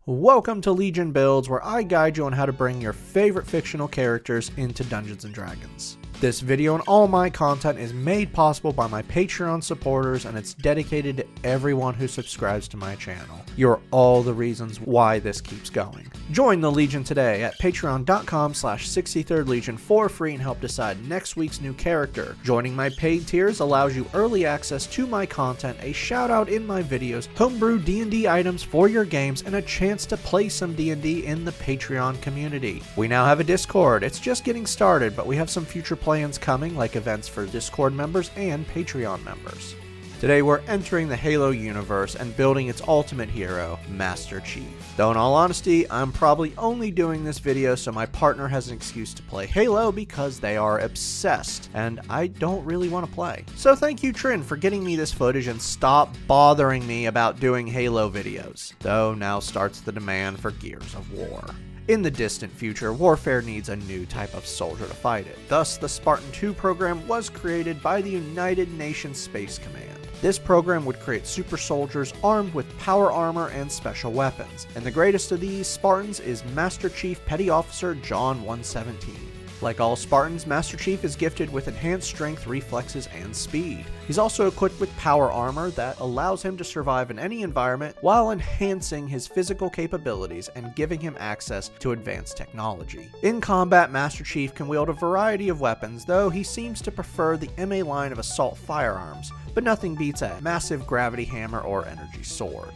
Welcome to Legion Builds, where I guide you on how to bring your favorite fictional characters into Dungeons & Dragons. This video and all my content is made possible by my Patreon supporters, and it's dedicated to everyone who subscribes to my channel. You're all the reasons why this keeps going. Join the Legion today at patreon.com/63rdlegion for free and help decide next week's new character. Joining my paid tiers allows you early access to my content, a shout out in my videos, homebrew D&D items for your games, and a chance to play some D&D in the Patreon community. We now have a Discord. It's just getting started, but we have some future plans coming, like events for Discord members and Patreon members. Today we're entering the Halo universe and building its ultimate hero, Master Chief. Though in all honesty, I'm probably only doing this video so my partner has an excuse to play Halo because they are obsessed, and I don't really want to play. So thank you, Trin, for getting me this footage and stop bothering me about doing Halo videos. Though now starts the demand for Gears of War. In the distant future, warfare needs a new type of soldier to fight it. Thus, the Spartan 2 program was created by the United Nations Space Command. This program would create super soldiers armed with power armor and special weapons, and the greatest of these Spartans is Master Chief Petty Officer John 117. Like all Spartans, Master Chief is gifted with enhanced strength, reflexes, and speed. He's also equipped with power armor that allows him to survive in any environment while enhancing his physical capabilities and giving him access to advanced technology. In combat, Master Chief can wield a variety of weapons, though he seems to prefer the MA line of assault firearms, but nothing beats a massive gravity hammer or energy sword.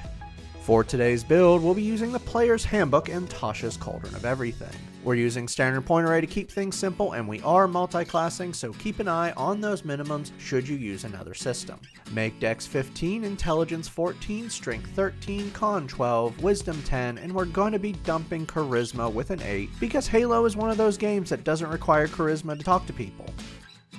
For today's build, we'll be using the Player's Handbook and Tasha's Cauldron of Everything. We're using standard point array to keep things simple, and we are multi-classing, so keep an eye on those minimums should you use another system. Make Dex 15, Intelligence 14, Strength 13, Con 12, Wisdom 10, and we're going to be dumping Charisma with an 8, because Halo is one of those games that doesn't require Charisma to talk to people.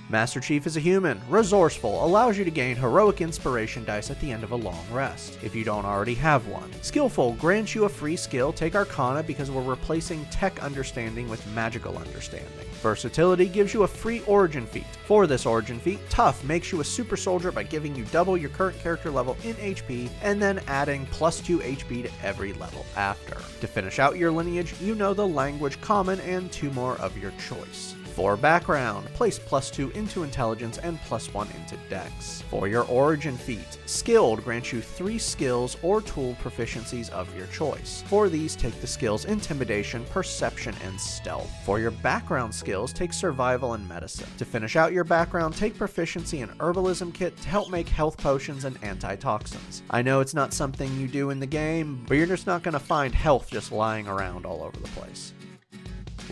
Master Chief is a human, resourceful, allows you to gain heroic inspiration dice at the end of a long rest, if you don't already have one. Skillful grants you a free skill, take Arcana because we're replacing tech understanding with magical understanding. Versatility gives you a free origin feat. For this origin feat, Tough makes you a super soldier by giving you double your current character level in HP and then adding +2 HP to every level after. To finish out your lineage, you know the language Common and 2 more of your choice. For background, place +2 into intelligence and +1 into dex. For your origin feat, skilled grants you 3 skills or tool proficiencies of your choice. For these, take the skills intimidation, perception, and stealth. For your background skills, take survival and medicine. To finish out your background, take proficiency in herbalism kit to help make health potions and antitoxins. I know it's not something you do in the game, but you're just not going to find health just lying around all over the place.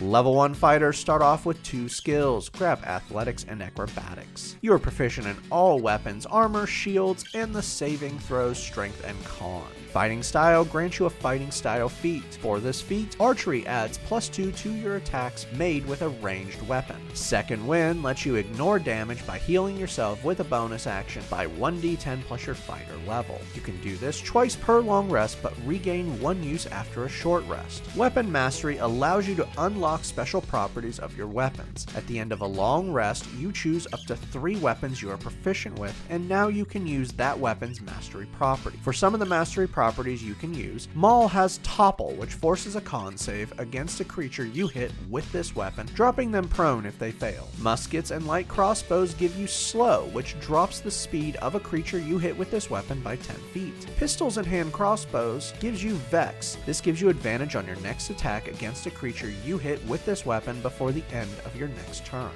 Level 1 fighters start off with 2 skills, grab athletics and acrobatics. You are proficient in all weapons, armor, shields, and the saving throws, strength, and con. Fighting style grants you a fighting style feat. For this feat, archery adds +2 to your attacks made with a ranged weapon. Second wind lets you ignore damage by healing yourself with a bonus action by 1d10 plus your fighter level. You can do this twice per long rest, but regain 1 use after a short rest. Weapon mastery allows you to unlock special properties of your weapons. At the end of a long rest, you choose up to 3 weapons you are proficient with, and now you can use that weapon's mastery property. For some of the mastery properties you can use, Maul has Topple, which forces a con save against a creature you hit with this weapon, dropping them prone if they fail. Muskets and light crossbows give you Slow, which drops the speed of a creature you hit with this weapon by 10 feet. Pistols and hand crossbows gives you Vex. This gives you advantage on your next attack against a creature you hit with this weapon before the end of your next turn.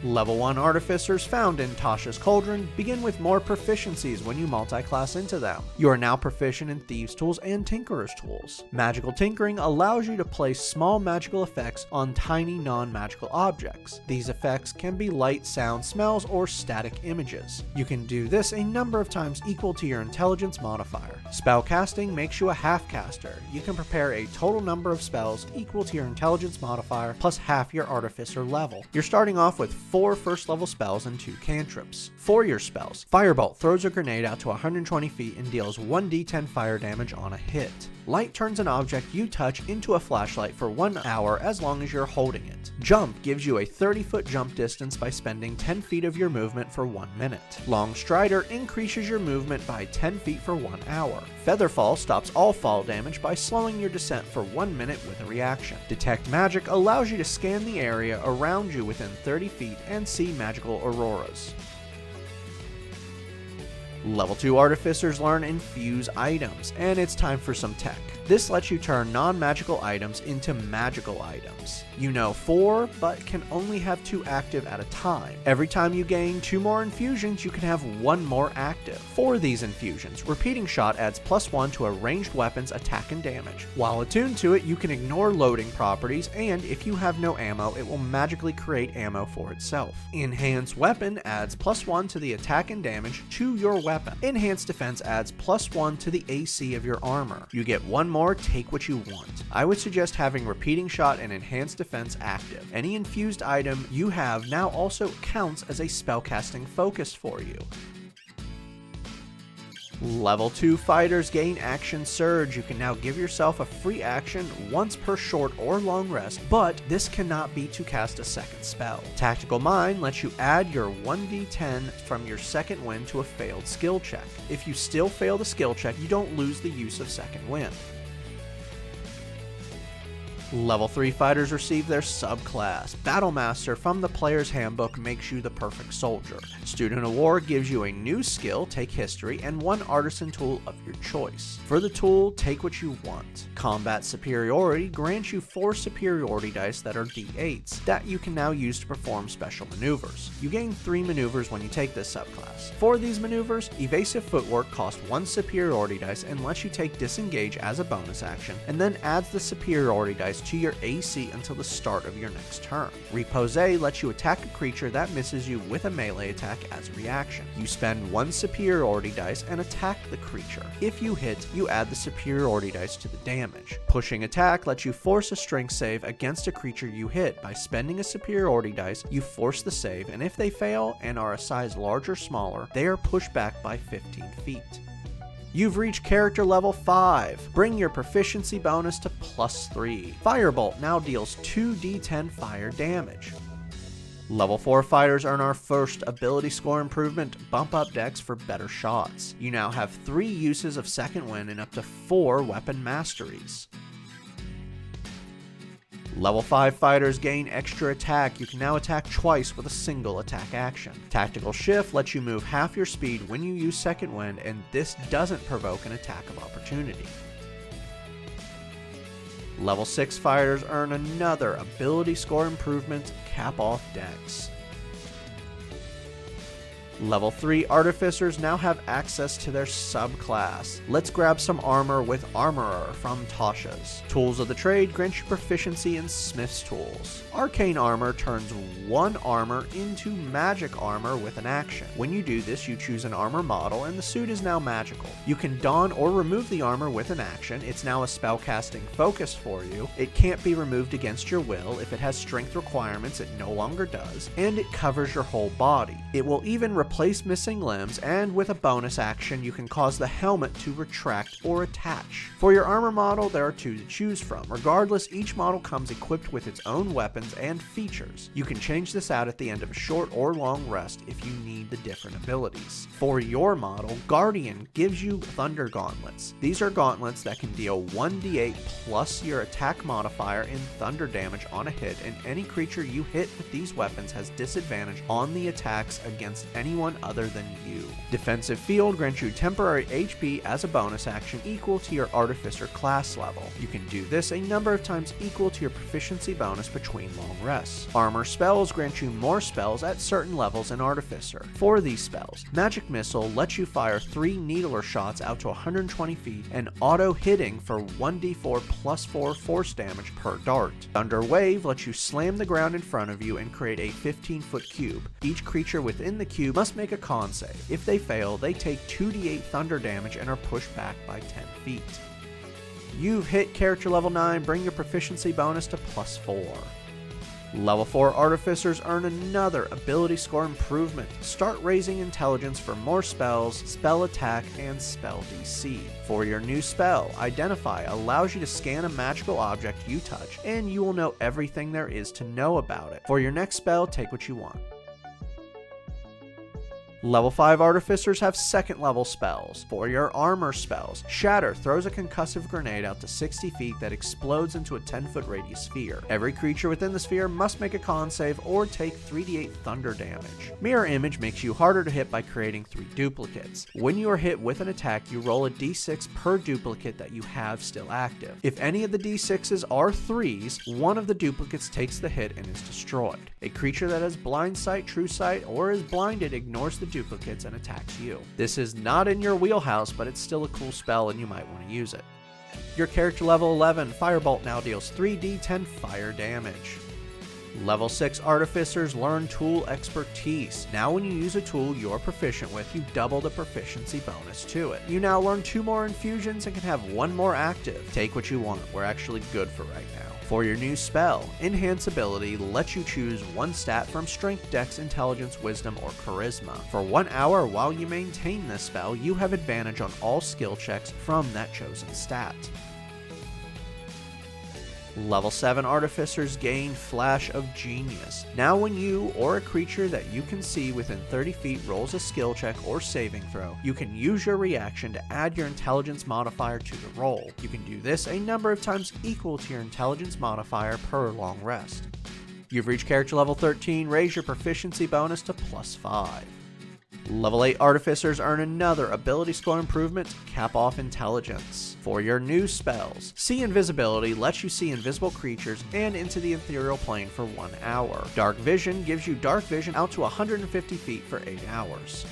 Level 1 Artificers found in Tasha's Cauldron begin with more proficiencies when you multi-class into them. You are now proficient in Thieves' Tools and Tinkerer's Tools. Magical Tinkering allows you to place small magical effects on tiny non-magical objects. These effects can be light, sound, smells, or static images. You can do this a number of times equal to your intelligence modifier. Spellcasting makes you a half-caster. You can prepare a total number of spells equal to your intelligence modifier plus half your artificer level. You're starting off with 4 first level spells and 2 cantrips. For your spells, Firebolt throws a grenade out to 120 feet and deals 1d10 fire damage on a hit. Light turns an object you touch into a flashlight for 1 hour as long as you're holding it. Jump gives you a 30-foot jump distance by spending 10 feet of your movement for 1 minute. Long Strider increases your movement by 10 feet for 1 hour. Featherfall stops all fall damage by slowing your descent for 1 minute with a reaction. Detect Magic allows you to scan the area around you within 30 feet and see magical auroras. Level 2 Artificers learn Infuse items, and it's time for some tech. This lets you turn non-magical items into magical items. You know 4, but can only have 2 active at a time. Every time you gain 2 more infusions, you can have 1 more active. For these infusions, Repeating Shot adds +1 to a ranged weapon's attack and damage. While attuned to it, you can ignore loading properties, and if you have no ammo, it will magically create ammo for itself. Enhanced Weapon adds +1 to the attack and damage to your weapon. Enhanced Defense adds +1 to the AC of your armor. You get 1 more, take what you want. I would suggest having Repeating Shot and Enhanced Defense active. Any infused item you have now also counts as a spellcasting focus for you. Level 2 Fighters gain Action Surge. You can now give yourself a free action once per short or long rest, but this cannot be to cast a second spell. Tactical Mind lets you add your 1d10 from your second wind to a failed skill check. If you still fail the skill check, you don't lose the use of second wind. Level 3 Fighters receive their subclass. Battlemaster from the player's handbook makes you the perfect soldier. Student of War gives you a new skill, Take History, and 1 artisan tool of your choice. For the tool, take what you want. Combat Superiority grants you 4 superiority dice that are d8s, that you can now use to perform special maneuvers. You gain 3 maneuvers when you take this subclass. For these maneuvers, Evasive Footwork costs 1 superiority dice and lets you take Disengage as a bonus action, and then adds the superiority dice to your AC until the start of your next turn. Repose lets you attack a creature that misses you with a melee attack as a reaction. You spend 1 superiority dice and attack the creature. If you hit, you add the superiority dice to the damage. Pushing Attack lets you force a strength save against a creature you hit. By spending a superiority dice, you force the save, and if they fail and are a size large or smaller, they are pushed back by 15 feet. You've reached character level 5. Bring your proficiency bonus to +3. Firebolt now deals 2d10 fire damage. Level 4 Fighters earn our first ability score improvement, Bump Up Dex for better shots. You now have 3 uses of second wind and up to 4 weapon masteries. Level 5 Fighters gain extra attack. You can now attack twice with a single attack action. Tactical Shift lets you move half your speed when you use second wind, and this doesn't provoke an attack of opportunity. Level 6 Fighters earn another ability score improvement, Cap Off Dex. Level 3 Artificers now have access to their subclass. Let's grab some armor with Armorer from Tasha's. Tools of the Trade grant you proficiency in Smith's tools. Arcane Armor turns 1 armor into magic armor with an action. When you do this, you choose an armor model and the suit is now magical. You can don or remove the armor with an action. It's now a spellcasting focus for you. It can't be removed against your will. If it has strength requirements, it no longer does, and it covers your whole body. It will even replace missing limbs, and with a bonus action, you can cause the helmet to retract or attach. For your armor model, there are 2 to choose from. Regardless, each model comes equipped with its own weapons and features. You can change this out at the end of a short or long rest if you need the different abilities. For your model, Guardian gives you Thunder Gauntlets. These are gauntlets that can deal 1d8 plus your attack modifier in thunder damage on a hit, and any creature you hit with these weapons has disadvantage on the attacks against anyone other than you. Defensive Field grants you temporary HP as a bonus action equal to your Artificer class level. You can do this a number of times equal to your proficiency bonus between long rests. Armor Spells grant you more spells at certain levels in Artificer. For these spells, Magic Missile lets you fire 3 needler shots out to 120 feet and auto hitting for 1d4 plus 4 force damage per dart. Thunder Wave lets you slam the ground in front of you and create a 15-foot cube. Each creature within the cube must make a con save. If they fail, they take 2d8 thunder damage and are pushed back by 10 feet. You've hit character level 9, bring your proficiency bonus to +4. Level 4 Artificers earn another ability score improvement. Start raising intelligence for more spells, spell attack, and spell DC. For your new spell, Identify allows you to scan a magical object you touch, and you will know everything there is to know about it. For your next spell, take what you want. Level 5 Artificers have second level spells. For your armor spells, Shatter throws a concussive grenade out to 60 feet that explodes into a 10-foot radius sphere. Every creature within the sphere must make a con save or take 3d8 thunder damage. Mirror Image makes you harder to hit by creating 3 duplicates. When you are hit with an attack, you roll a d6 per duplicate that you have still active. If any of the d6s are 3s, one of the duplicates takes the hit and is destroyed. A creature that has blind sight, true sight, or is blinded ignores the duplicates and attacks you. This is not in your wheelhouse, but it's still a cool spell and you might want to use it. Your character level 11, Firebolt now deals 3d10 fire damage. Level 6 Artificers learn Tool Expertise. Now when you use a tool you're proficient with, you double the proficiency bonus to it. You now learn 2 more infusions and can have 1 more active. Take what you want, we're actually good for right now. For your new spell, Enhance Ability lets you choose 1 stat from Strength, Dex, Intelligence, Wisdom, or Charisma. For 1 hour while you maintain this spell, you have advantage on all skill checks from that chosen stat. Level 7 Artificers gain Flash of Genius. Now when you or a creature that you can see within 30 feet rolls a skill check or saving throw, you can use your reaction to add your intelligence modifier to the roll. You can do this a number of times equal to your intelligence modifier per long rest. You've reached character level 13, raise your proficiency bonus to +5. Level 8 Artificers earn another ability score improvement, Cap Off Intelligence. For your new spells, See Invisibility lets you see invisible creatures and into the ethereal plane for 1 hour. Dark Vision gives you dark vision out to 150 feet for 8 hours.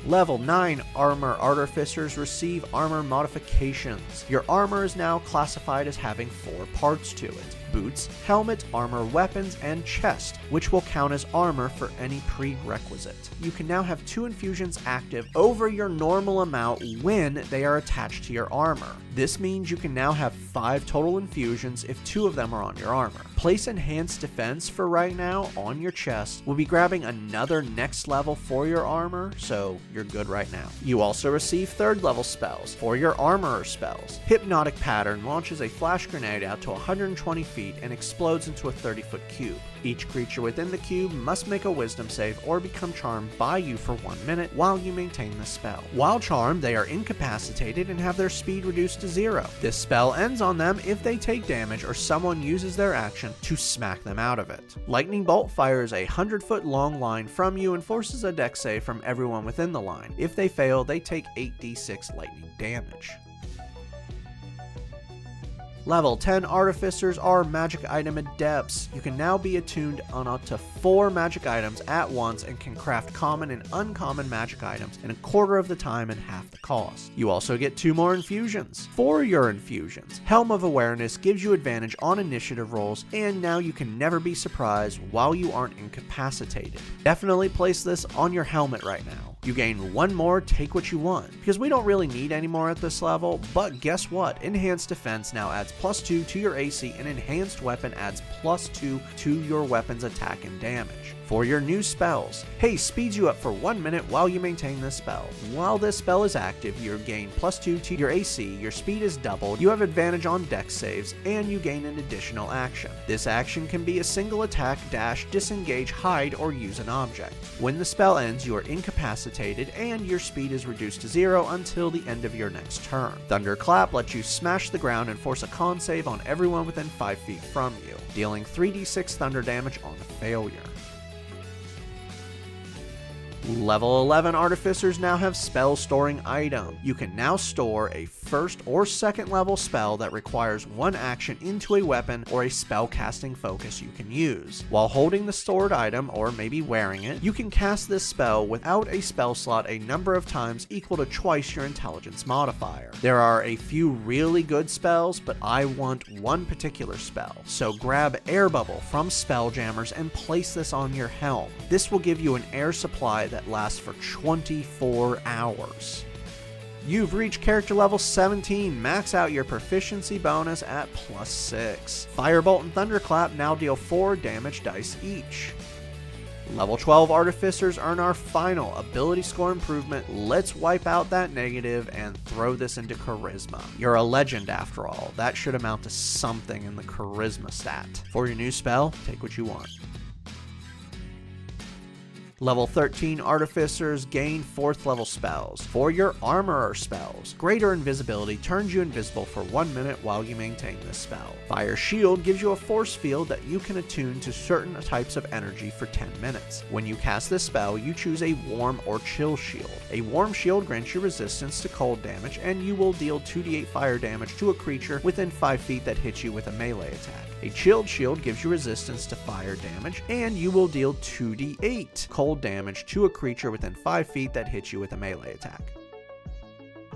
Level 9 Armor Artificers receive armor modifications. Your armor is now classified as having 4 parts to it: boots, helmet, armor weapons, and chest, which will count as armor for any prerequisite. You can now have 2 infusions active over your normal amount when they are attached to your armor. This means you can now have 5 total infusions if 2 of them are on your armor. Place Enhanced Defense for right now on your chest. We'll be grabbing another next level for your armor, so you're good right now. You also receive 3rd level spells. For your armorer spells, Hypnotic Pattern launches a flash grenade out to 120 feet and explodes into a 30-foot cube. Each creature within the cube must make a wisdom save or become charmed by you for 1 minute while you maintain the spell. While charmed, they are incapacitated and have their speed reduced to 0. This spell ends on them if they take damage or someone uses their action to smack them out of it. Lightning Bolt fires a 100-foot long line from you and forces a dex save from everyone within the line. If they fail, they take 8d6 lightning damage. Level 10 Artificers are Magic Item Adepts. You can now be attuned on up to 4 magic items at once and can craft common and uncommon magic items in a quarter of the time and half the cost. You also get 2 more infusions. For your infusions, Helm of Awareness gives you advantage on initiative rolls, and now you can never be surprised while you aren't incapacitated. Definitely place this on your helmet right now. You gain 1 more, take what you want, because we don't really need any more at this level, but guess what? Enhanced Defense now adds +2 to your AC, and Enhanced Weapon adds +2 to your weapon's attack and damage. For your new spells, Haste speeds you up for 1 minute while you maintain this spell. While this spell is active, you gain +2 to your AC, your speed is doubled, you have advantage on dex saves, and you gain an additional action. This action can be a single attack, dash, disengage, hide, or use an object. When the spell ends, you are incapacitated, and your speed is reduced to 0 until the end of your next turn. Thunderclap lets you smash the ground and force a con save on everyone within 5 feet from you, dealing 3d6 thunder damage on a failure. Level 11 Artificers now have Spell Storing Item. You can now store a 1st or 2nd level spell that requires 1 action into a weapon or a spell casting focus you can use. While holding the stored item, or maybe wearing it, you can cast this spell without a spell slot a number of times equal to twice your intelligence modifier. There are a few really good spells, but I want one particular spell. So grab Air Bubble from Spelljammers and place this on your helm. This will give you an air supply that lasts for 24 hours. You've reached character level 17. Max out your proficiency bonus at +6. Firebolt and Thunderclap now deal 4 damage dice each. Level 12 Artificers earn our final ability score improvement. Let's wipe out that negative and throw this into Charisma. You're a legend after all. That should amount to something in the Charisma stat. For your new spell, take what you want. Level 13 Artificers gain 4th level spells. For your Armorer spells, Greater Invisibility turns you invisible for 1 minute while you maintain this spell. Fire Shield gives you a force field that you can attune to certain types of energy for 10 minutes. When you cast this spell, you choose a Warm or Chill Shield. A Warm Shield grants you resistance to cold damage, and you will deal 2d8 fire damage to a creature within 5 feet that hits you with a melee attack. A Chilled Shield gives you resistance to fire damage, and you will deal 2d8 cold damage to a creature within 5 feet that hits you with a melee attack.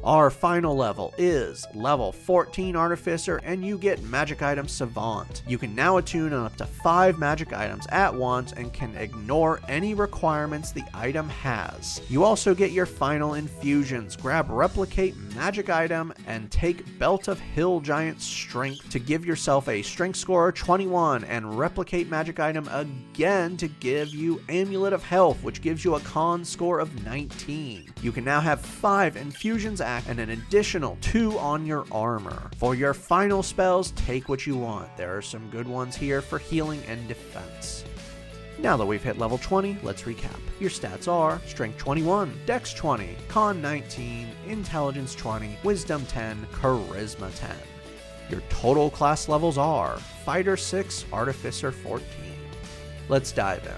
Our final level is level 14 Artificer, and you get Magic Item Savant. You can now attune on up to 5 magic items at once and can ignore any requirements the item has. You also get your final infusions. Grab Replicate Magic Item and take Belt of Hill Giant Strength to give yourself a Strength score of 21, and Replicate Magic Item again to give you Amulet of Health, which gives you a Con score of 19. You can now have 5 infusions and an additional 2 on your armor. For your final spells, take what you want. There are some good ones here for healing and defense. Now that we've hit level 20, let's recap. Your stats are Strength 21, Dex 20, Con 19, Intelligence 20, Wisdom 10, Charisma 10. Your total class levels are Fighter 6, Artificer 14. Let's dive in.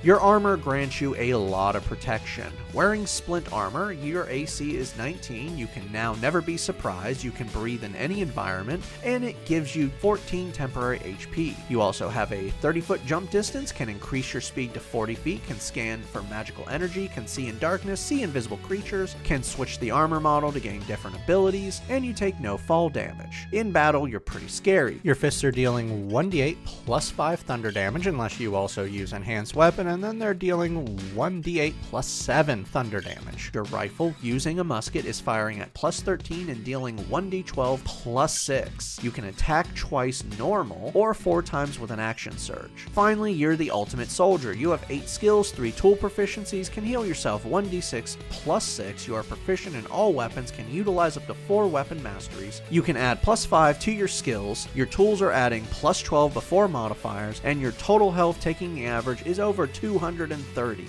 Your armor grants you a lot of protection. Wearing splint armor, your AC is 19, you can now never be surprised, you can breathe in any environment, and it gives you 14 temporary HP. You also have a 30-foot jump distance, can increase your speed to 40 feet, can scan for magical energy, can see in darkness, see invisible creatures, can switch the armor model to gain different abilities, and you take no fall damage. In battle, you're pretty scary. Your fists are dealing 1d8 plus 5 thunder damage unless you also use enhanced weapon, and then they're dealing 1d8 plus 7 thunder damage. Your rifle, using a musket, is firing at plus 13 and dealing 1d12 plus 6. You can attack twice normal or 4 times with an action surge. Finally, you're the ultimate soldier. You have 8 skills, 3 tool proficiencies, can heal yourself 1d6 plus 6. You are proficient in all weapons, can utilize up to 4 weapon masteries. You can add plus 5 to your skills. Your tools are adding plus 12 before modifiers, and your total health, taking the average, is over 230.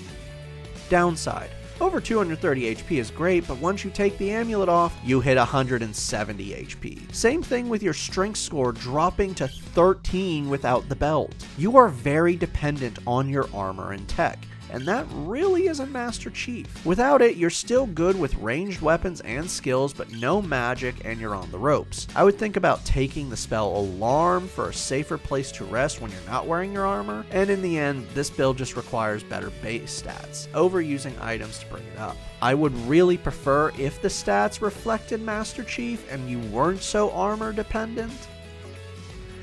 Downside. Over 230 HP is great, but once you take the amulet off, you hit 170 HP. Same thing with your strength score dropping to 13 without the belt. You are very dependent on your armor and tech, and that really isn't Master Chief. Without it, you're still good with ranged weapons and skills, but no magic, and you're on the ropes. I would think about taking the spell Alarm for a safer place to rest when you're not wearing your armor, and in the end, this build just requires better base stats, overusing items to bring it up. I would really prefer if the stats reflected Master Chief and you weren't so armor dependent.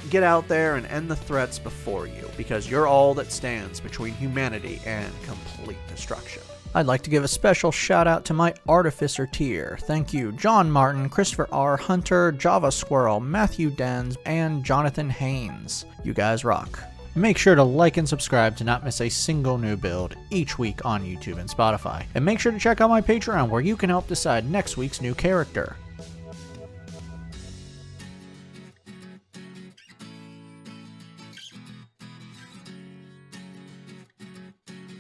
Get out there and end the threats before you, because you're all that stands between humanity and complete destruction. I'd like to give a special shout out to my Artificer tier. Thank you John Martin, Christopher R. Hunter, Java Squirrel, Matthew Dens, and Jonathan Haynes. You guys rock. Make sure to like and subscribe to not miss a single new build each week on YouTube and Spotify. And make sure to check out my Patreon where you can help decide next week's new character.